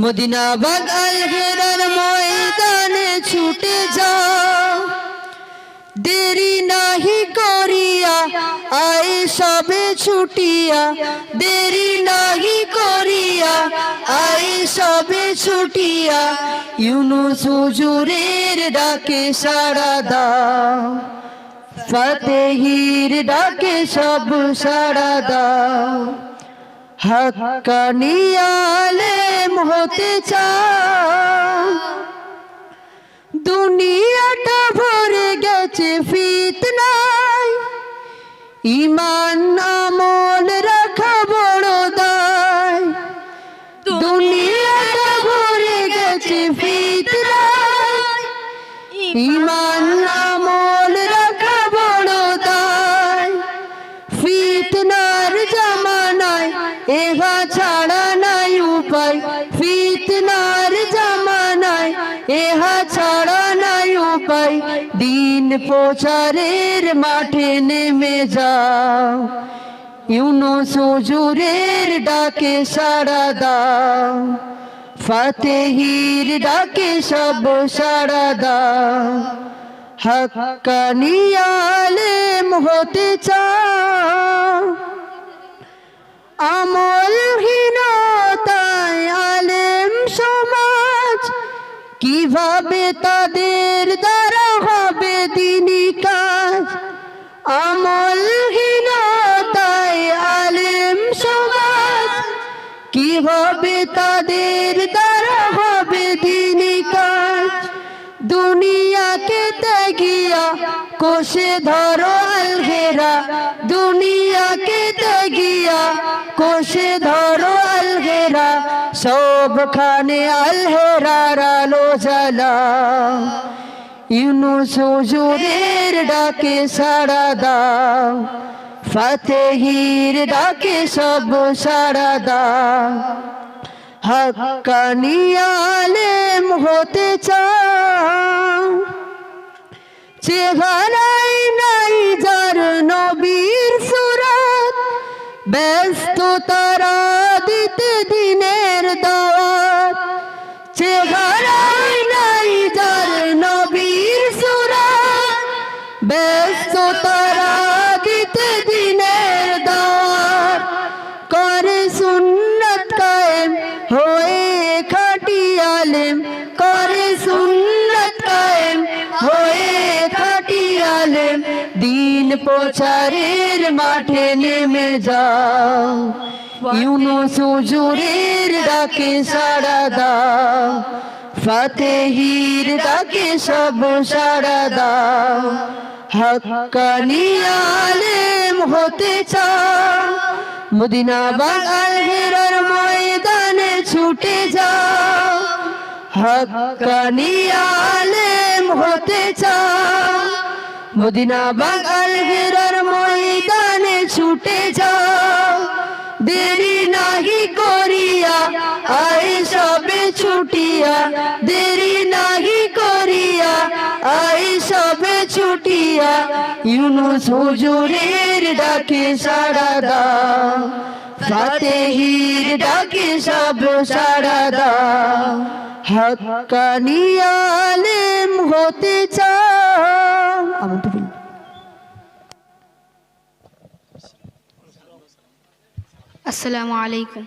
Medina bug আল হেরার ময়দানে ছুটে যাও, দেরি নাহি করিয়া আয় সবে ছুটিয়া, দেরি নাহি করিয়া আয় সবে ছুটিয়া, ইউনুস হুজুরের ডাকে সাড়া দাও, ফাতেহির ডাকে সব সাড়া দাও। হাক্কানি আলেম হতে চাও, দুনিয়াটা ভরে গেছে ফিতনায়, ঈমান আমল রাখা বড় দায়। দুনিয়াটা ভরে গেছে ফিতনায়, ঈমান আমল রাখা বড় দায়। ফিতনার জামানায় এহা ছাড়া নাই উপায়, ফিতনার জামানায় এহা ছাড়া নাই উপায়। দিন প্রচারের মাঠে নেমে যাও, ইউনুস হুজুরের ডাকে সাড়া দাও, ফাতেহির ডাকে সব সাড়া দাও। হাক্কানি আলেম হতে চাও, আমলহীনতায় আলেম সমাজ, কিভাবে তাদের দ্বারা হবে দ্বীনি কাজ। আমলহীনতায় আলেম সমাজ, কিভাবে তাদের দ্বারা হবে দ্বীনি কাজ। দুনিয়াকে ত্যাগিয়া কোষে ধরো আল হেরা, দুনিয়াকে ত্যাগিয়া কোষে ধরো আল হেরা, সবখানে আল হেরার আলো জ্বালাও। ইউনুস হুজুরের ডাকে সাড়া দাও, ফাতেহির ডাকে সব সাড়া দাও। হাক্কানি আলেম হতে চাও, চেহারাই নাই যার নবীর সুরাত, ব্যস্ত তারা দিতে দিনের দাওয়াত। চেহারাই নাই যার নবীর সুরাত, ব্যস্ত তারা দিতে দিনের দাওয়াত। করে সুন্নাত কায়েম হয়ে খাঁটি আলেম, করে সুন্নাত কায়েম হয়ে খাঁটি আলেম। দিন প্রচারের মাঠে নেমে যাও, ইউনুস হুজুরের ডাকে সাড়া দাও, ফাতেহির ডাকে সব সাড়া দাও। হাক্কানি আলেম হতে চাও, মদিনা বাগ আল হেরার ময়দানে ছুটে যাও। হাক্কানি আলেম হতে চাও, মদিনা বাগ আল হেরার ময়দানে ছুটে যাও। দেরি নাহি করিয়া আয় সবে ছুটিয়া, দেরি নাহি করিয়া আয় সবে ছুটিয়া, ইউনুস হুজুরের ডাকে সাড়া দাও, ফাতেহির ডাকে সব সাড়া দাও। হাক্কানি আলেম হতে চাও। আসসালামু আলাইকুম।